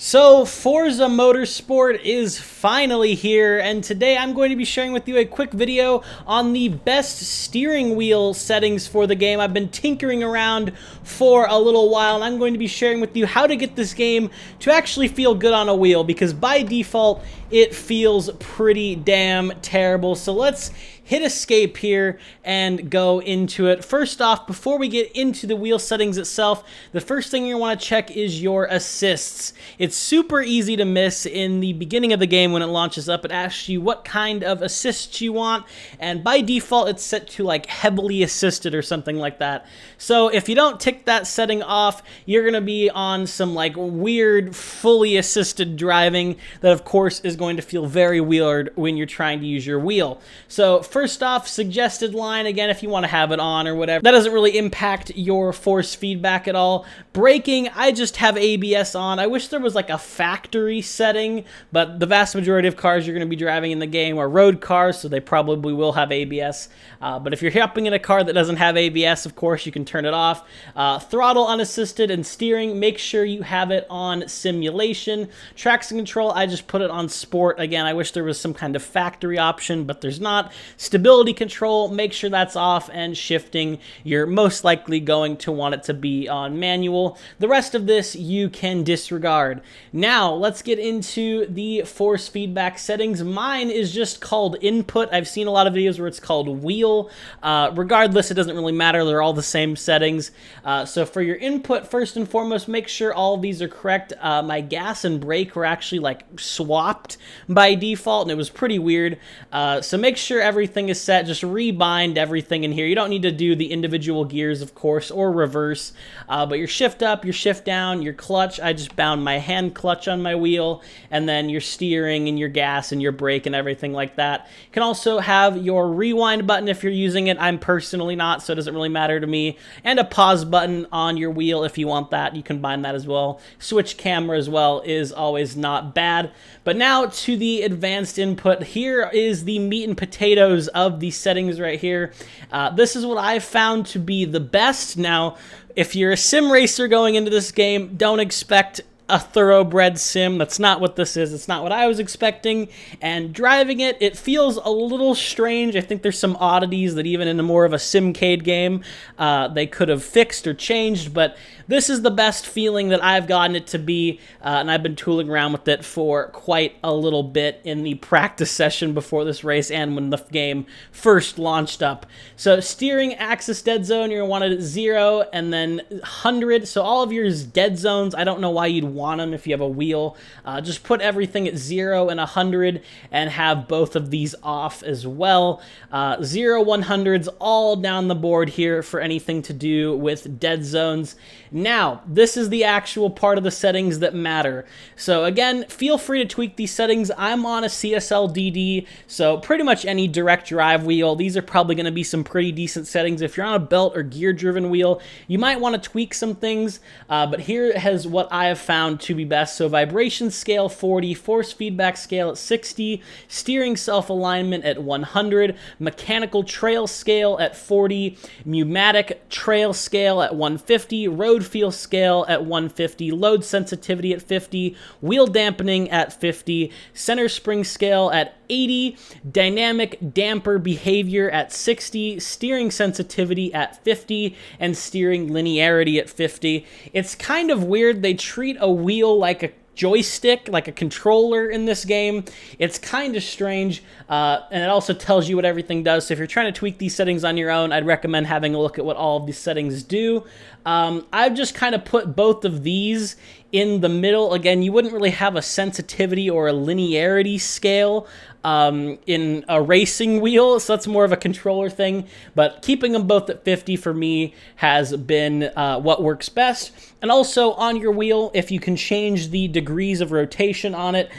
So, Forza Motorsport is finally here, and today I'm going to be sharing with you a quick video on the best steering wheel settings for the game. I've been tinkering around for a little while, and I'm going to be sharing with you how to get this game to actually feel good on a wheel, because by default, it feels pretty damn terrible. So let's hit escape here and go into it. First off, before we get into the wheel settings itself, the first thing you want to check is your assists. It's super easy to miss in the beginning of the game when it launches up. It asks you what kind of assists you want, and by default it's set to like heavily assisted or something like that. So if you don't tick that setting off, you're gonna be on some like weird fully assisted driving that of course is going to feel very weird when you're trying to use your wheel. So first off, suggested line, again, if you want to have it on or whatever. That doesn't really impact your force feedback at all. Braking, I just have ABS on. I wish there was like a factory setting, but the vast majority of cars you're going to be driving in the game are road cars, so they probably will have ABS. But if you're hopping in a car that doesn't have ABS, of course, you can turn it off. Throttle unassisted and steering, make sure you have it on simulation. Traction control, I just put it on sport. Again, I wish there was some kind of factory option, but there's not. Stability control, make sure that's off, and shifting, you're most likely going to want it to be on manual. The rest of this you can disregard. Now, let's get into the force feedback settings. Mine is just called input. I've seen a lot of videos where it's called wheel. Regardless, it doesn't really matter. They're all the same settings. So for your input, first and foremost, make sure all of these are correct. My gas and brake were actually like swapped by default, and it was pretty weird. So make sure everything is set. Just rebind everything in here. You don't need to do the individual gears, of course, or reverse, but your shift up, your shift down, your clutch, I just bound my hand clutch on my wheel, and then your steering and your gas and your brake and everything like that. You can also have your rewind button if you're using it. I'm personally not, so it doesn't really matter to me, and a pause button on your wheel if you want that. You can bind that as well. Switch camera as well is always not bad. But now to the advanced input. Here is the meat and potatoes of the settings right here. This is what I've found to be the best. Now, if you're a sim racer going into this game, don't expect a thoroughbred sim. That's not what this is. It's not what I was expecting. And driving it, it feels a little strange. I think there's some oddities that even in a more of a simcade game, they could have fixed or changed, but this is the best feeling that I've gotten it to be, and I've been tooling around with it for quite a little bit in the practice session before this race and when the game first launched up. So steering axis dead zone, you're going to want it at 0 and then 100. So all of yours dead zones, I don't know why you'd want them if you have a wheel. Just put everything at 0 and 100 and have both of these off as well. 0, 100s all down the board here for anything to do with dead zones. Now, this is the actual part of the settings that matter. So again, feel free to tweak these settings. I'm on a CSL DD, so pretty much any direct drive wheel. These are probably going to be some pretty decent settings. If you're on a belt or gear-driven wheel, you might want to tweak some things, but here has what I have found to be best. So vibration scale 40, force feedback scale at 60, steering self-alignment at 100, mechanical trail scale at 40, pneumatic trail scale at 150, road feel scale at 150, load sensitivity at 50, wheel dampening at 50, center spring scale at 80, dynamic damper behavior at 60, steering sensitivity at 50, and steering linearity at 50. It's kind of weird. They treat a wheel like a joystick, like a controller in this game. It's kind of strange, and it also tells you what everything does. So if you're trying to tweak these settings on your own, I'd recommend having a look at what all of these settings do. I've just kind of put both of these in the middle. Again, you wouldn't really have a sensitivity or a linearity scale in a racing wheel, so that's more of a controller thing, but keeping them both at 50 for me has been what works best. And also on your wheel, if you can change the degrees of rotation on it,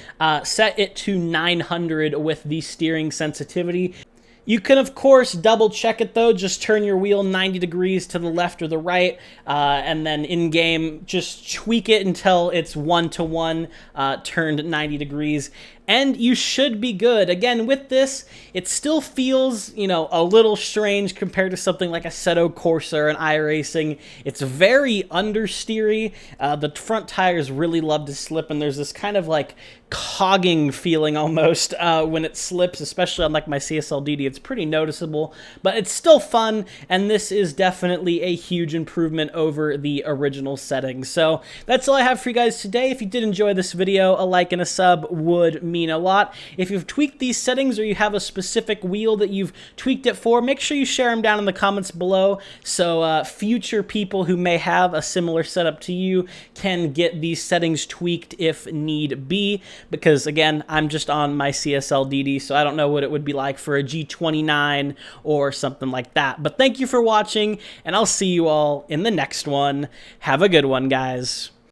set it to 900 with the steering sensitivity. You can, of course, double check it though. Just turn your wheel 90 degrees to the left or the right, and then in-game, just tweak it until it's 1-to-1 turned 90 degrees. And you should be good. Again, with this, it still feels, you know, a little strange compared to something like a Assetto Corsa or an iRacing. It's very understeery. The front tires really love to slip, and there's this kind of like cogging feeling almost when it slips, especially on like my CSL-DD. It's pretty noticeable, but it's still fun, and this is definitely a huge improvement over the original settings. So that's all I have for you guys today. If you did enjoy this video, a like and a sub would mean a lot. If you've tweaked these settings or you have a specific wheel that you've tweaked it for, make sure you share them down in the comments below so future people who may have a similar setup to you can get these settings tweaked if need be, because again, I'm just on my CSL-DD, so I don't know what it would be like for a G29 or something like that. But thank you for watching, and I'll see you all in the next one. Have a good one, guys.